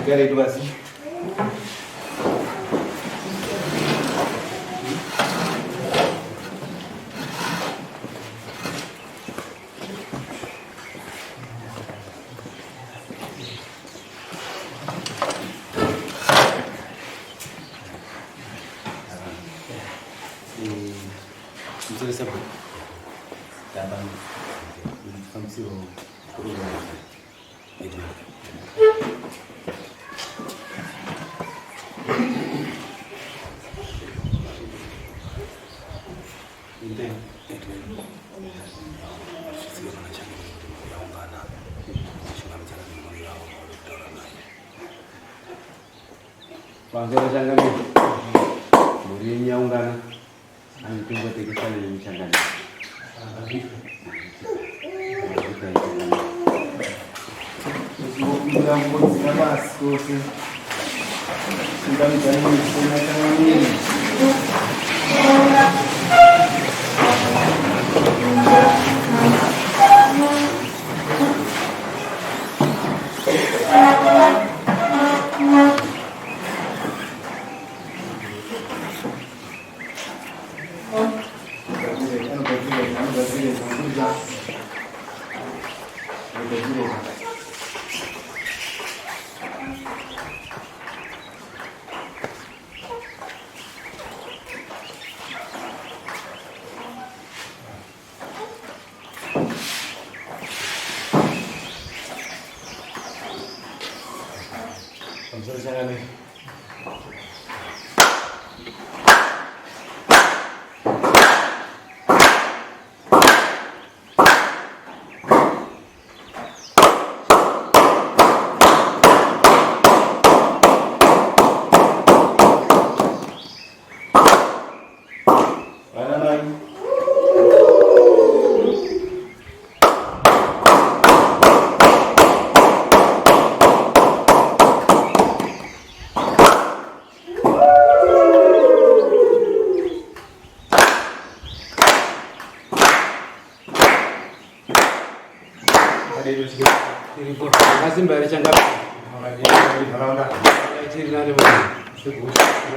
Gari itu masih. Bisa disebut. Dalam fungsi perubahan itu. Bangsa jangan Mhuri nyaungana antu buat kita ni jangan. Bilang pun siapa aku sih sudah menjadi semacam ini. Jangan ni.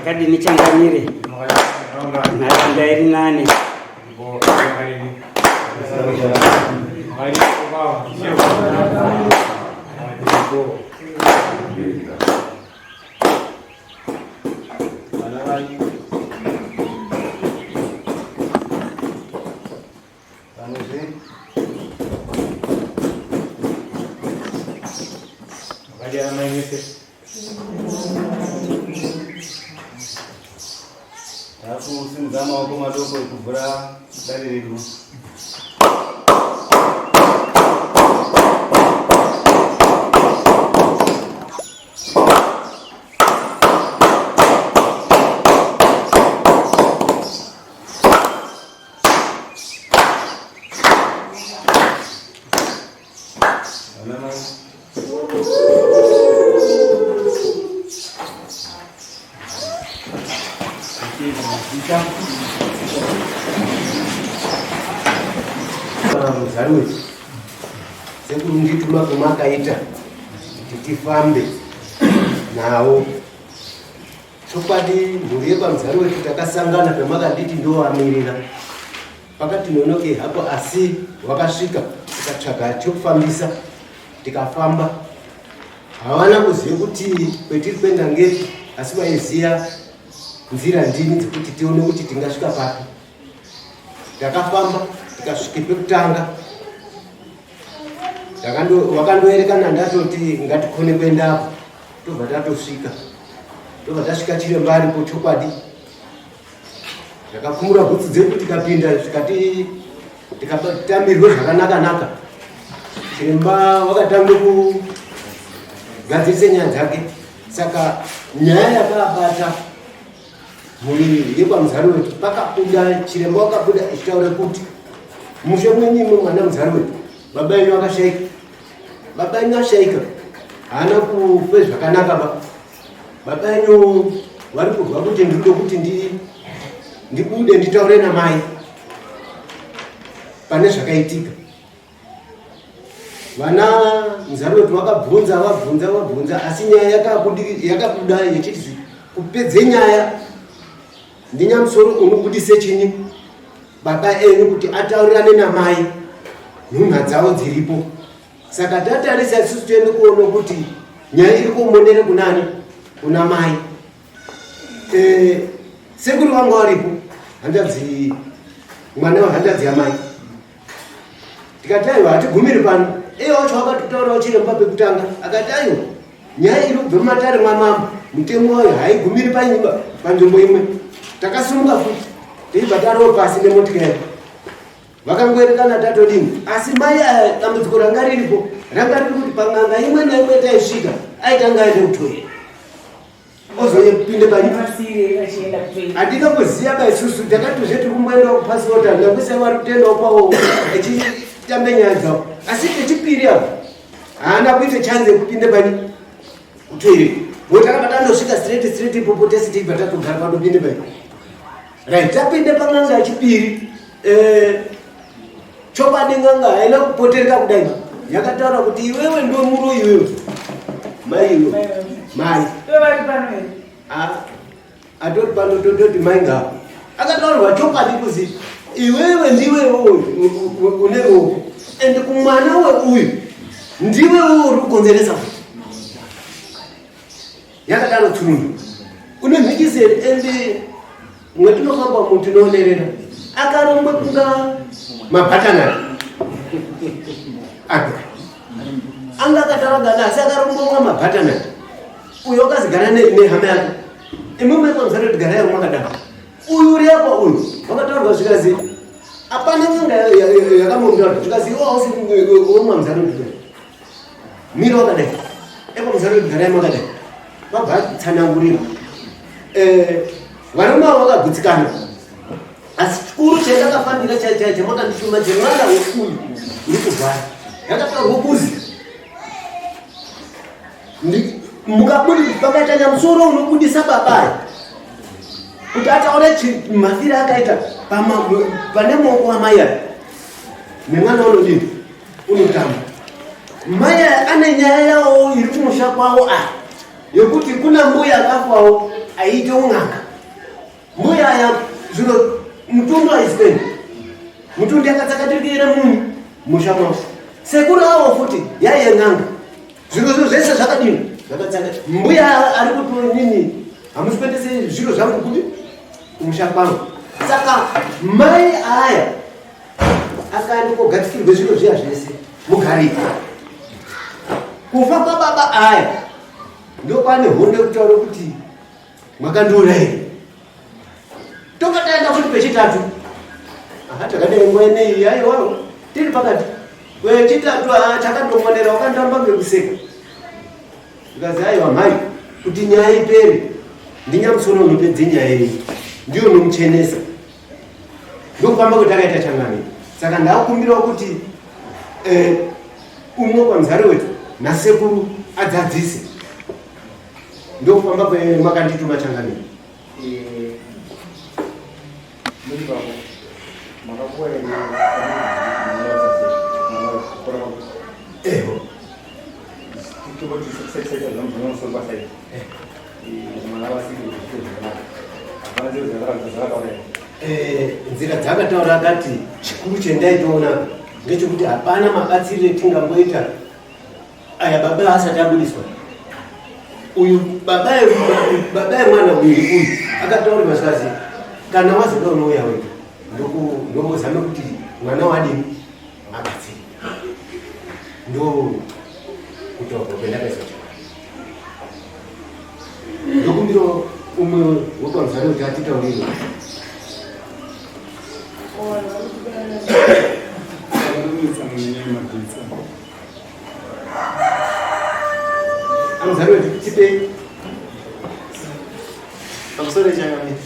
Makadi ni changanyire na ndairi nane Aku sinzama wako madoko kuvura dari ridu. Muzarwe sekurungituma kumakaita titifambe nawo chokwadi Mhuri yepamuzarwe takasangana pamakanditi ndowamirira pakati nonoke hapo asi wakasvika tikatsvaga chokufambisa tikafamba havana kuziva kuti kwetiri kuenda ngeti asi vaiziva nzira ndini dzekuti tione kuti tingasvika papi. Takafamba tikasvike pekutanga wakandoerekana ndatoti ngatikone kuendapo tobva tatosvika tobva tasvika tiri mbari po chokwadi takakumura bhutsu dzedu tikapinda tikatamirwe zvakanaka chiremba wakatanga kugadzirise nyaya dzake. Saka nyaya yakabata Mhuri yepamuzarwe wetu pakabuda chiremba wakabuda achitaura kuti mushe mwenyimwe mwana muzarwe wetu baba yenyu akashaika. Baba yenyu ashaika haana kufe zvakanaka ba. Baba yenyu vari kurwa kuti ndinoda kuti ndibude nditaure namai pane zvakaitika. vana muzaro wetu vakabvunza asi nyaya yakabuda yechiti kupedze nyaya ndinyamusoro unobudise chini baba enyu kuti ataurirane namai nhumha dzavo dziripo. Saka tatarisa isusu tiende kuona kuti nyaya iri kumonere kunani, kuna mai. Sekuru vangu varipo, handadzi mwana wahandadzi yamai. Tikati aiwa hatigumiri pano. Wacho wakatotaurawo chiremba pekutanga akati aiwa nyaya iri kubva mumatare MaMambo mutemo wayo haigumiri panzvimbo imwe. Takasumuka futi teibva tarowo pasi nemotikari vakangoerekana tatodini. Asi mai dambudziko ranga riripo ranga riri kuti pang'anga imwe naimwe taisvika aitanga aende kutoyera ozopinde panyika. Handina kuziva baisusu takatozveti kumboenda kupasipota ndakusa vari kutendawo kwawo echitambe nyaya dzavo. Asi echipiri apo haana kuita chance yekupinde pani kutoyera votakabata ndosvika straight ipopo tese teibva tatogara pandopinde pani right. Tapinde pang'anga yechipiri chokwadi ng'anga haina kupotereka kudai yakataura kuti iwewe ndo muro iwewe mai iwe mai atori pano tototi mai ngao akataurwa chokwadi kuzi iwewe ndiwe une roho ende kumwana weuyu ndiwe uri kukonzeresa kuti yakadaro tsununu une mhikiseri ende mwetinofamba mu tinoonerera akarongwe kunga mabhatanari anga akataragana asi akarongwa mabhatanari uyo akazigara nehama yake imumwekamuzaro tigara yaro mwakadaro uyu uri apa uyu wakataurwa zvikazi apana ng'anga yakamomutaura zvikazi wausi omwa muzaro tigara miri wakadai epamuzaro tigara yamakadai vabva tsanangurira varume avo vakagutsikana. Asi chikuru chandakafanira chamakandishuma chemwana weuyu uri kubvara yakataurwa kuzi pakaita nyamusoro unobudisa babayo kuti ataura mafiro akaita pane maoko wamai aya nemwana unodini unotamba. Mai ane nyaya yawo iri kumusha kwawo yokuti kuna mbuya akafawo aite ung'anga. Mbuya aya zvino mutundu haispendi mutundu yakatsakatirikira munhu musha mwavo. Sekuru avo futi yaiye ng'anga. Zviro zvese zvakadini zvakatsaka. Mbuya ari kuti nini hamusipendese zviro zvangu kuti kumusha kwangu. Saka mai aya akaenda kogatikirwe zviro zviya zvese mugarika. Kufa kwababa aya ndopane honde kutaura kuti mwakandiura here. Tokataenda kuti pechitatu takadai nguva ineyi aiwa tiri pakati wechitatu chakandomonera wakandamba ngekuseka zvikazi aiwa mhai kuti nyaya ipere ndinyamusoro unopedze nyaya iyi ndiyo nomuchenesa ndokufamba kuti akaita changamira. Saka ndakumbirawo kuti umwe pamuzare wetu nasekuru adzadzise ndokufamba kwemakandituma changamira. Nzira dzakataura akati chikuru chendaitoona ngechekuti hapana mabatsiro etingamboita aya baba asati abudiswa. Uyu baba yemwana uyu akataurirwa zvikazi kana wazoda unouya wega ndokuzame kuti mwana wadini abatsire ndo kutaurwa kwendakaiswa ndokumbira umwe wepamuzare kuti atitaurire. Amuzare wetu tipe pamusoro changamira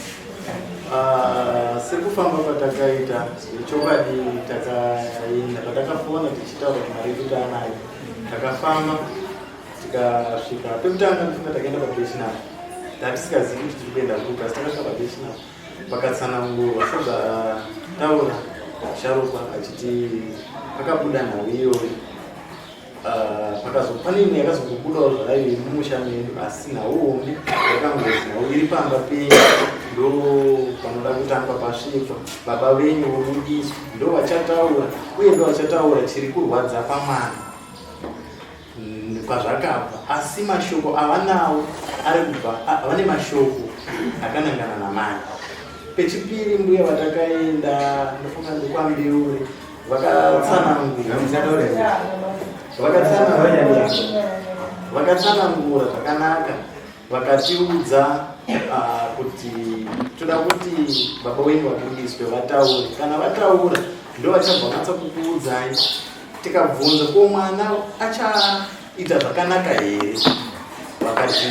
sekufamba patakaita chokwadi takaenda patakafona tichitaura mari kuti anayo takafamba tikasvika pekutanga tifunga takaenda pabesinari tatisikazivi kuti tiri kuenda kuka asi takasvika pabesinari pakatsanangurwa sobva taura sharukwa achiti pakabuda nhau iyoyo pane imwe yakazokubudawo zvarayo mumusha medu asina uombi yakangozina iri pamba penyu ndo panoda kutamba pasvipa baba venyu vobudiswa ndo vachataura uye ndo vachataura chiri kurwadza pamwana kwazvakabva asi mashoko avanawo ari kubva vane mashoko akanangana namai. Pechipiri mbuya vatakaenda ndofunga ndikwambeure vakatsanangura zvakanaka vakatiudza kuti toda kuti baba wenyu vabudiswe vataure, kana vataura ndo vachabva vanatsa kukuudzai. Tikabvunza ko mwana achaita zvakanaka here, vakati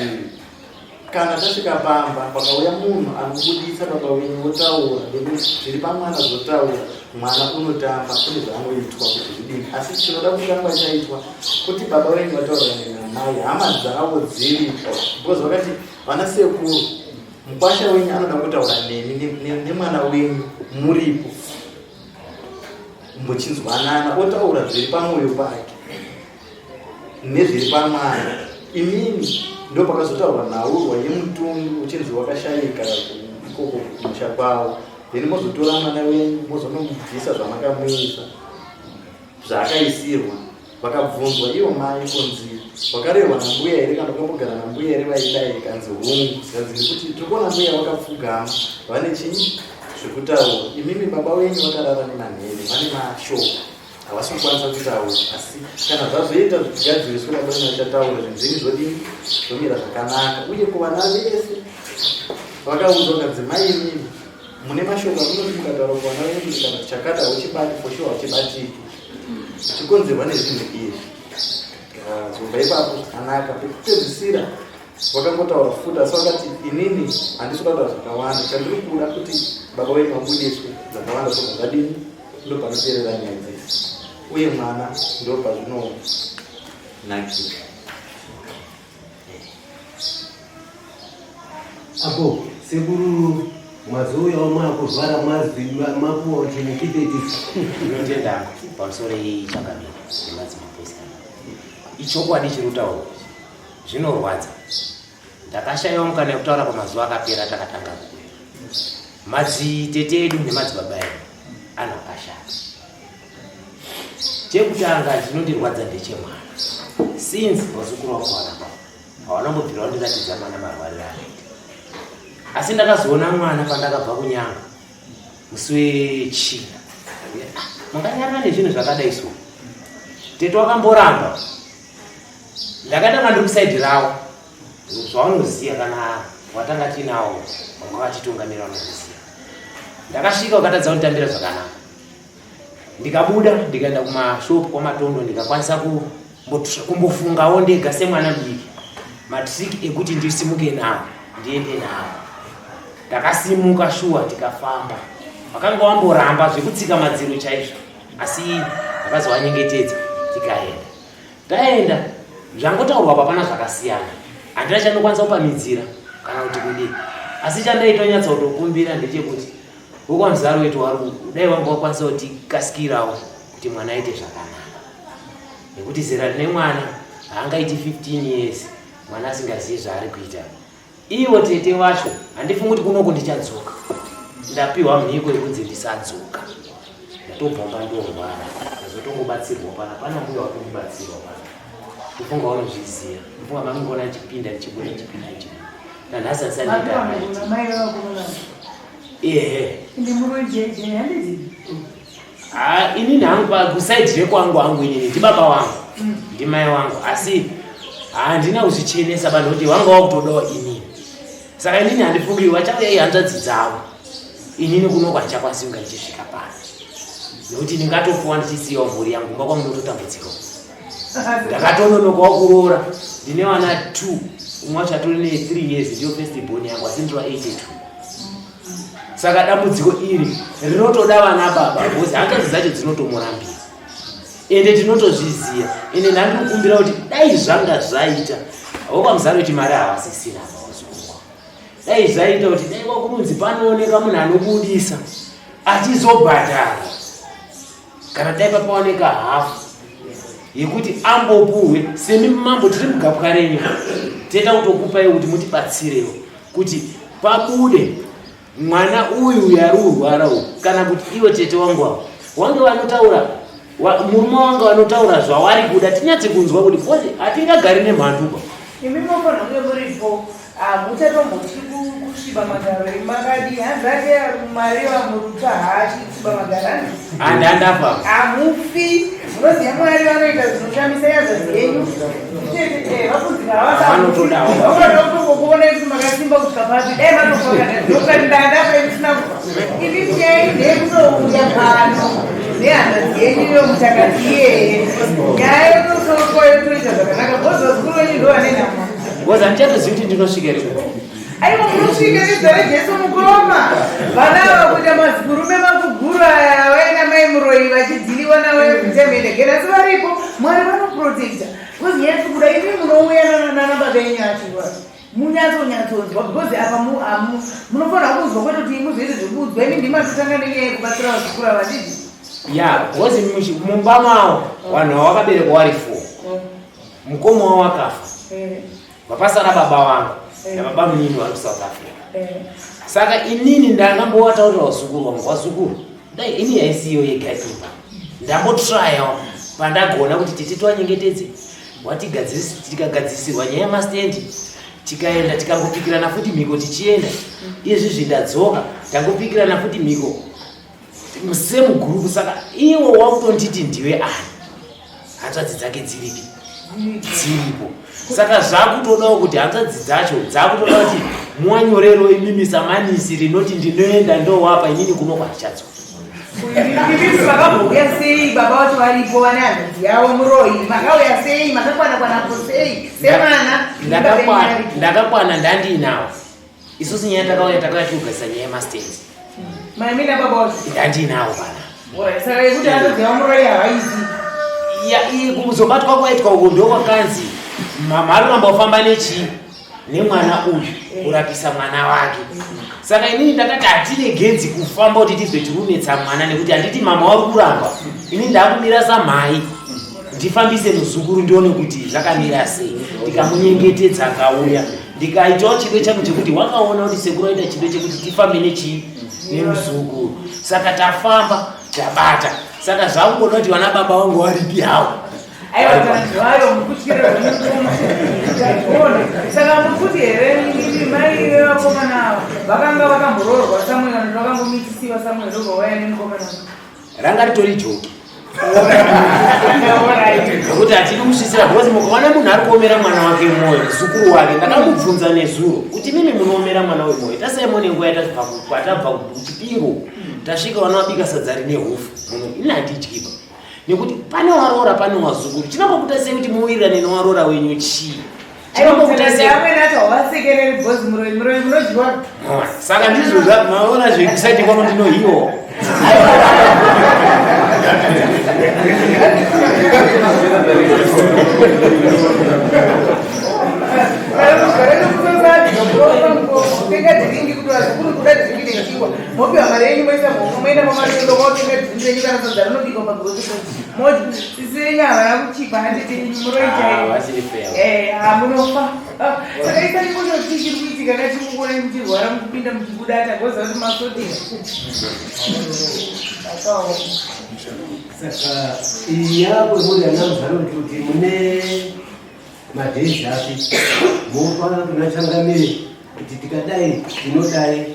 kana tasvika pamba pakauya munhu anobudisa baba wenyu votaura zviri pamwana zvotaura, mwana unotamba kune zvaanoitwa kuti zvidini. Asi tinoda kutamba chaitwa kuti baba wenyu vataura nemai hama dzavo dziripo, because vakati vana sekuru mukwasha wenyu anoda kutaura nemi nemwana wenyu muripo muchinzwanana, otaura zviri pamwoyo pake nezviri pamwana. Imini ndo pakazotaurwa naurwa yemutundu uchinzi wakashayika ikoko kumusha kwavo, then mozotora mwana wenyu mozonomubvisa zvamakamuisa zvaakaisirwa. Vakabvunzwa iwo mai kunzi wakarerwa nambuya here kana ukambogara nambuya here vaidai kanzi hungu, zikanzi nekuti tirikuona mbuya vakapfugama vane chinyi zvekutaura. Imimi baba wenyu vakarara nemanhene, vane mashoko havasi kukwanisa kutaura, asi kana zvazoita zvigadziriswe baba wenyu vachataura zvinzini zvodini zvomira zvakanaka. Uye kuvana vese vakaudzwa kanzi mai imimi mune mashoko amunoti mukataura kuvana venyu kana chakata uchibati foshuwa uchibatiki chikonzerwa nezvinhu izvi. Zobva ipapo zvakanaka. Pekupedzisira vakangotaura futi, asi vakati inini handisi kutaura zvakawanda, chandiri kuda kuti baba wenyu vabudiswe zvakawanda zvobva zvadini, ndo panoperera nyaya dzese, uye mwana ndo pazvinonakira. Apo sekuru mazouyawo makurwara mapuwa chenekiteti inotenda pamusoro yechakamira nemadzimapurisa ichokwadi chirutauro zvinorwadza. Ndakashayiwa mukana yekutaura pamazuva akapera takatanga kukuya. Madzitete edu nemadzibaba edu anokashata. Chekutanga chinondirwadza ndechemwana. Since vazukuru vangu vanapa havanambobvirawo ndiratidza mwana marwariro anoita, asi ndakazoona mwana pandakabva kunyanga musi wechina manganyarira nezvinhu zvakadai so. Tete wakamboramba, ndakatanga ndiri kusaidhi rawo zvaunoziya kana watanga tinawo wakatitungamira unoziya. Ndakasvika ukatadza kunditambira zvakanaka, ndikabuda ndikaenda kumashopu kwamatondo ndikakwanisa kumbofungawo ndega semwana mudiki matriki ekuti ndisimuke nawo ndiende nawo. Ndakasimuka shuwa tikafamba, wakanga wamboramba zvekutsika madziro chaizvo, asi akazowanyengetedza tikaenda. Taenda zvangotaurwa papana zvakasiyana, handina chandokwanisa kupamidzira kana kuti kudii, asi chandaitonyatsa kutokumbira ndechekuti wokwamuzaro wetu dai wanga wakwanisa kuti kasikirawo kuti mwana aite zvakanaka, nekuti zera rine mwana haangaiti 15 years mwana asingazivi zvaari kuita. Iwo tete wacho handifungi kuti kunoko ndichadzoka, ndapiwa mhiko yekunzi ndisadzoka. Ndatobvomba ndorwara, ndazotongobatsirwa pana mbuya watondibatsirwa pana. Kufunga vanozviziya, kufunga mamingona chipinda nichibuda chipinda nichibuda. Nanhasi asandita inini hangu kusaidhi rekwangu hangu inini ndibaba wangu ndimai wangu, asi handina kuzvichenesa vanhu kuti wanga wakutodawo inini. Saka inini handifungi vachauya ihanzvadzi dzavo, inini kunokwa ndichakwanisa kunga ndichisvika pano, nekuti ndingatofuwa ndichisiyawo mhuri yangu ngakwa munototambudzikawo. Ndakatononokawo kuroora, ndine vana 2, umwe wacho atori ne3 years ndiyo first born yangu, asi ndiri wa82. Saka dambudziko iri rinotoda vana baba, because hanzvadzi dzacho dzinotomurambira ende tinotozviziya. Ende ndandikukumbira kuti dai zvanga zvaita wokwamuzaro kuti mari havasisina pavazukuru, dai zvaita kuti dai kwakurunzi panooneka munhu anobudisa achizobhadhara, kana dai papaoneka hafu yekuti ambopuwe semi mambo tiri mugapwa renyu tenda kutokupai kuti mutibatsirewo kuti pabude mwana uyu yari urwara uyu kana kuti iwe tete wangu wange vanotaura murume wanga vanotaura zvawari kuda tinyatse kunzwa kuti kozi hatingagari nemhanduka imi mofana kunge muripo muchatomboti kusviba magaro emakadi hanzi ake mari vamuruta haachisiba magarani handandafa hamufi munoziva mwari vanoita zvinoshamisa yazva zvenyu vakuzivaanotodaokuona kuti makasimba kusvika pasi dai matokaandandafeisina kufa ivi nyai ndekutouya pano nehana dzenyu yomutakati iyeye nyaya yotosokoyotoita zvakanaka bhozi zikuru wenyu ndovanenhama boza ndichatozivi kuti ndinosvikerepo aiwa munosvikeredza Jesu mukuroma vana vakuita mazigurume makuguru aya vaina mai muroi vachidziliwa nawe kutemendekera asi varipo mwari vanoprotekta bcause nyatso kuda imi munouya nanababa venyu achirwara munyatsonyatsonzwa bcause apa munofanira kunzwa kwetoti muzoite zvekuudzwa imi ndimatotanga nenyaya yekubatsira vazukura vachidzi ya bcause mumba mavo vanhu vavakaberekwa vari 4 mukoma wavo wakafa vapasara baba vangu nababa munini vari kusouth africa saka inini ndangambovataurira vazukuru vangu vazukuru dai ini yaisiyo yega imba ndambotryawo pandagona kuti tete tiwanyengetedze tikagadzisirwa nyaya yemastendi tikaenda tikangopikirana futi mhiko tichienda izvi zvindadzoka tangopikirana futi mhiko semugurupu saka iwo wakutonditi ndiwe ani hanzvadzi dzake dziripi dziripo saka zvakutodawo kuti hanzvadzi dzacho dzakutoda kuti muwanyorero imimisamanisi rinoti ndinoenda ndowapa inini kunokwandichadzo ivisi makambouya sei baba vacho varipo vane hanzvadzi yavo muroi makauya sei makakwana-kwanapo sei semwana ndakakwana ndandiinawo isusu nyaya takauya tiugasisa nyaya yemastenzi maimina baba vacho ndandiinawo pana saka ikuti hanzvadzi muroi havaizi kuzobatwa kwaitwa uko ndokwakanzi mari rambofamba nechii nemwana uyu kurapisa mwana wake saka inini ndakati hatiregenzi kufamba kuti tibve tirunetsa mwana nekuti handiti mama wari kuramba ini ndakumira samhai ndifambise muzukuru ndione kuti zvakamira sei ndikamunyengetedza akauya ndikaitawo chido changu chekuti wakaona kuti sekuru aita chido chekuti tifambe nechii nemuzukuru saka tafamba tabata saka zvakuona kuti vana baba vangu varipi havo aiwakanzwayo mukutyira saka mukuti here mai vevakomana ava vakanga vakambororwa samuel vanhu vakangomitsisiwa samuel robva vaya nemukomana ranga ritori joki kuti hatidi kusvisira bcause mukaona munhu ari kuomera mwana wake mwoyo zukuru wake ndakamubvunza nezuro kuti mimi munoomera mwana wemwoyo tasaimone nguva yatabva kuchipingo tasvika vana vabika sadza rine hufu munhu ini handidyiba nekuti pane waroora pane wazukuru chinokukuta sei kuti muwirirane newaroora wenyu chii saka ndizvo maona zvekusaiti kwano ndinohiwo mopiwa mari yenyu moisa moenda mamarendo maotenga dzindu renyu kana sadza rinobikwa pagrosi sisenya havana kuchipa handiti muroichai munofa saka isanikonoti chiri kuitika ngatimuone muchirwara mukupinda muchibuda tagoza kuti masotira saka yapo muri anamuzaro kuti mune madhezi api mofana kunachangamire kuti tikadai tinodai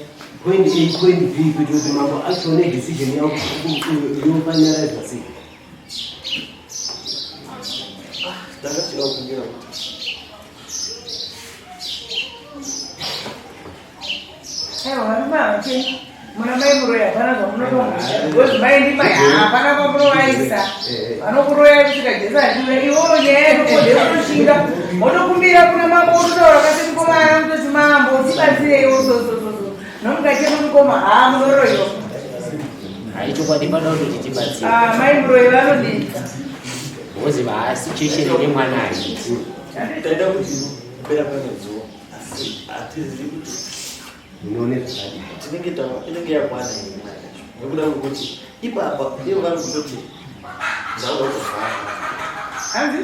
point A point B kuti mambo achione decision yao inofanyarizwa sei ndakachira kumbira kuti aiwa muna mai muroya hapana zvamunotonga mai ndimai hapana pamunovaisa vanokuroya kusvika jesu achiuya iwoyo nyaya yekukodeunoshinga motokumbira kuna mambo ototaura kasi mukomana mutoti mambo tibatsireiwo sosososo nomukati mumukoma munoroiwa haichokwadi pada kutoti tibatsire mai muroyi vanodika bcause vasituation nemwana aiti taida kuti kupera panezuva asi hatizivi kuti inenge yakwana nekuda kwekuti ipapa ivo vari kutoti ndauda kutozvaa hanzi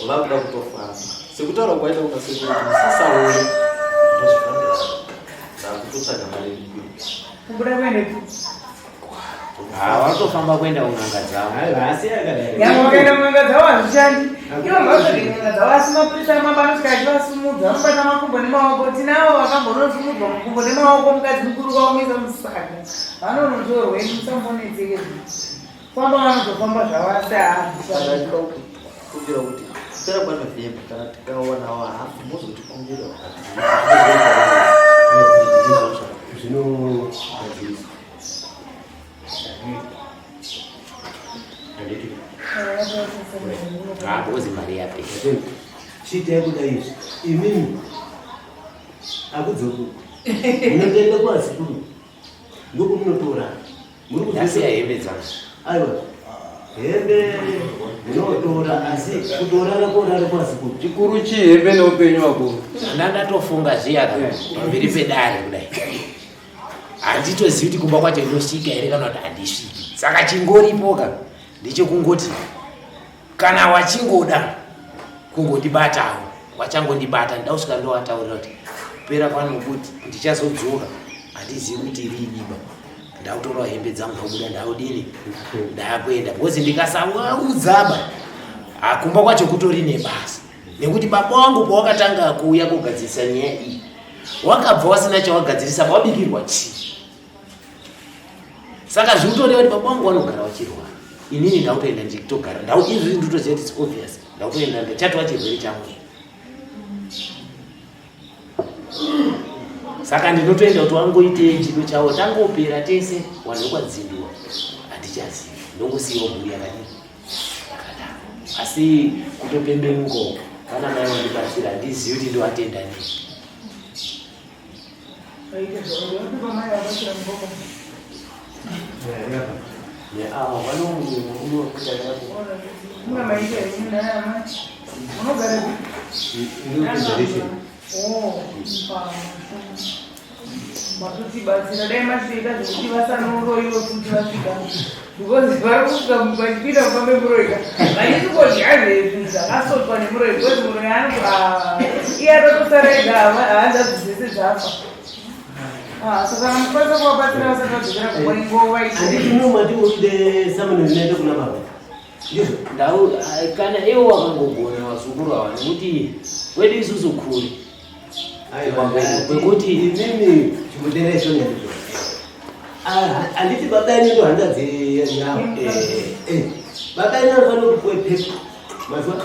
Labda kutofana. Sikutaura kwaita unasekuru sasa wewe. Na kutusa kama leo. kubuda kwende watofamba kwenda unanga dzavo. yamwakaenda munanga dzavo hazvishandi ivo mbaotodenga dzavo asi mapurisa mabanosikati vasumudza vanobata makumbo nemaoko tinavo vakambonozumudzwa makumbo nemaoko mukadzi mukuru vaomisa musaka vanonotorweni musambonetseke famba vanozofamba zvavasi kugira kuti pera kwano vhembe kana tikaona hafu muzotikungira zvino because mari yape chiitai kuda izvi imimi akudzoku munotoenda kuvasikuru ndokumunotora yasiya hembe dzangu. aiwa hembe munotora asi kutorara korara kuvasikuru chikuru chihembe neupenyu wako. Ndandatofunga zviyaka pamberi pedare kudai handitozivi kuti kumba kwacho inosvika here kana kuti handisviki. Saka chingoripoka ndechekungoti kana wachingoda kungondibatawo wachangondibata ndida kusvika ndowataurira kuti pera pano kuti ndichazodzoka handizivi kuti riiniba ndakutorawo hembe dzangu ndakubuda ndaudini ndakuenda because ndikasaudzaba kumba kwacho kutori nebasa nekuti baba wangu pawakatanga kuuya kugadzirisa nyaya iyi wakabva wasina chawagadzirisa wabikirwa chii. Saka zvikutoreva kuti baba wangu vanogara vachirwara inini ndakutoenda ndichitogara izvi nditoziva kuti obvious ndakutoenda ndachatova chirwere changu. Saka ndinotoenda kuti wangoitei chino chavo tangopera tese wanhu kwadzindua handichazivi ndongosiyiwa mhuri yakadii yakadaro asi kutopembenuko kana mai wandibatsira handizivi kuti ndoatenda nei. vakutibatsira dai masvika zvekuti vasanoroiwe kuti vasvika because vari kusvika vachipinda kufambe muroika vachitokodya zvezvi zvakasotwa nemuroyi because muroyi iye atotosara ega haanzazvizese zvafa saka mukwanisa kuvabatsira vasati vadzokera kuwaingova anditinomatimuide samano zvinoenda kuna baba ndizvo ndau kana iwo wakangogona wazukuru ava nekuti wedu isusu kuri kwekuti inini chimuderecho nendizvo handiti baba ine ndo handadzi yavo baba ine anofanira kupuwe pepa mazwa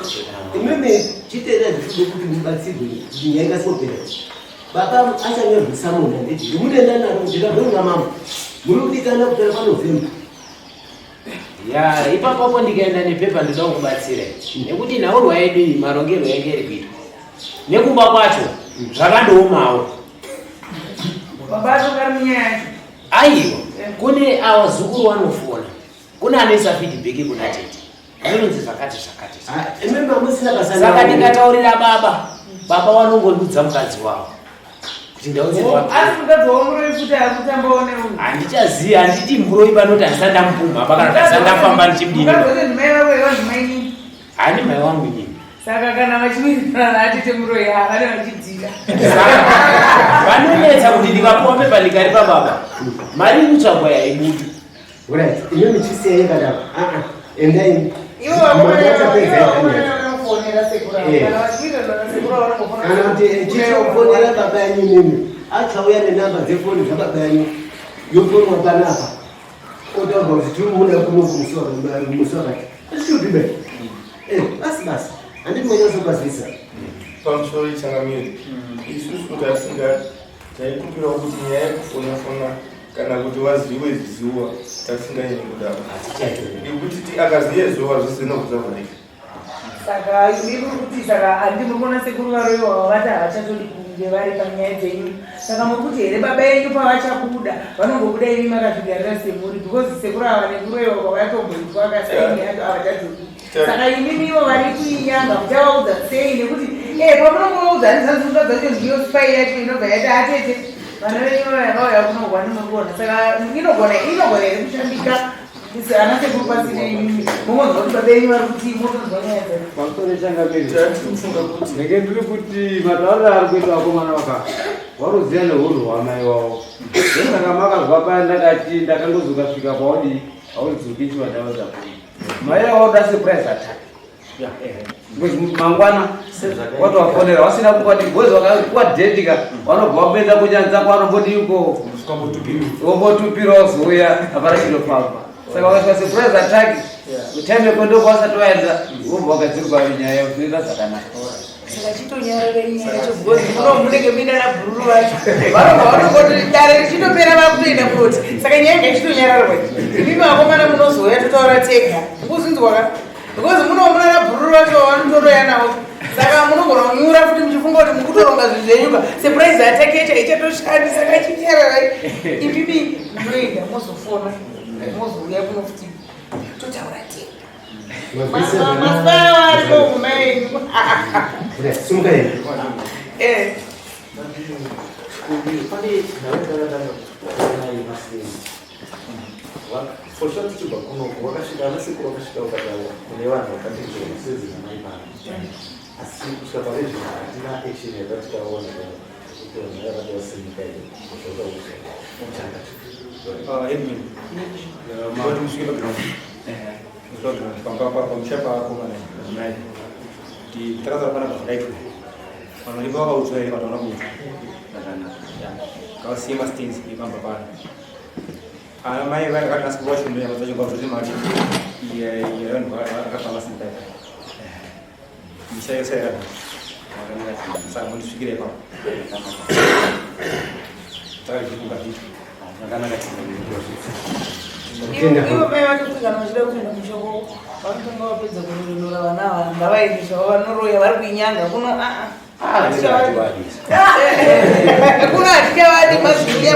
imimi chitenda zvichide kuti mubatsirwe kuti nyaya ingasopera baba achanyorwisa munhu handiti ndimutenda naro ndikabvonga mama muri kudikana kutara panovhemba ya ipapapo ndikaenda nepepa ndoda kubatsira nekuti nhaurwa yedu iyi marongerwo yange iri kuitwa nekumba kwacho zvakandoomawo baba atogara munyaya yacho aiwa kune awazukuru vanofona kuna anoisa feedback kuna tete anonzi zvakati imimi musina basa saka ndikataurira baba vanongondudza mukadzi wavo kuti ndaudzirwa asi mukadzi wamuroyi kuti akutambaone uyu handichaziva handiti muroyi panoti handisandamupuma pakana handisandafamba ndichimudini mai vavo ivanzimainini hani mai wangu nyini saka kana vachimirana atite muroyi havane vachidzira vanonetsa kuti ndikapuwa pepa ndikari pababa mari ikutsvagwa yaibudi right imimi chisiyai kadaro endai ivo vanofonera sekura kana vachiita zvakasekura kana kuti chichofonera baba yanyu imimi achauya nenamba dzefoni dzababa yanyu yofonwa panapa otaurwa kuti tiri muda kuno kumuswakati ashudime basi handiti mwenyazokwazisa pamusoro ichangamiri isusu kuti asinga taikumbirawo kuti nyaya yekufona kana kuti waziwe zuwa tasingaini kudaro nekuti akaziye zuwa zvisina kuzavharika saka iri kuti saka handimurikona sekuru varoiwa vavati havachatodi kunge vari panyaya dzenyu saka mukuti here baba yenyu pavachabuda vanongobuda imi makazvigarira semuri because sekuru ava nekuroiwa kwavatomboitwa akasaini yacho havachadzodi saka imimi ivo vari kuinyanga muchavaudza sei nekuti pamunongovaudzanisazunga dzacho ndiyo spai yacho inobva yati atete vana venyu yakauya kunogwa nimurikuona saka inogona here kushambika Isi ana sekupa sine ini. Mumonzo kusadei varuti motozwa nyaya dzedu. Pamusoro changamiri. Ndiri kuti matauriro ari kuita vakomana vaka varuziva neunhu hwamai wavo. Saka makabva paya ndakati ndakangozokasvika paudi haudzukiswa ndava dzakuru. Mai vauda surprise attack. Mangwana watovafonera vasina kukwati bozi wakadhetika vanobva vapedza kunyanzako vanomboti uko vombotupira wazouya hapana chinofamba. Saka wakasvika surprise attack time yekondoko vasati vaenda vobva vakadzirwa nyaya zvinoita zvakanaka. Saka chitonyarara inyaya yacho because munenge muina nabhururu vacho vanobva vanongoti dare richitopera vakutoenda kuroti. Saka nyaya yanga chitonyararwa imimi vakomana munozouya totaura tega kuzinzwaka because munomuna nabhururu vacho vanotoroya navo. Saka munogona kunyura kuti muchifunga kuti mukutoronga zvinhu zvenyuka surprise attack yacho ichatoshandi. Saka chinyararai imimi munoenda mozofona mozouya kunofuti totaura tega. Masawa ari kokumaini. Sumuka hivi. Forshot chiba kuno wakashika nasiku wakashika ukatawa kune vanhu vakatengera sezi zamaipana asi kusvika parezvino hatina action yatakaona kuti vanhu vakatosimuka iyo zvokuchanga Edwin mati musvike pamuchapa vakomana madzimai kuti takazara pana zvakaitwa vanhu vanenge vakaudzwa here vanhu vana kuudzwa zvakanaka kavasiye mastens ipamba pano ana mai vakati nasikuwasho ndo nyama dzacho ngavzoti mati vanhu vakafamba simbai misha yose yakanaka saka mundisvikire ipapo takazvifunga zvicho zvakanaka ivo mai vatosvika vachida kuenda mushoko vanotonga vapedza kunonora vana ava ngavaindi zvavo vanoroya vari kuinyanga kuno kuno hatikavadi mazuya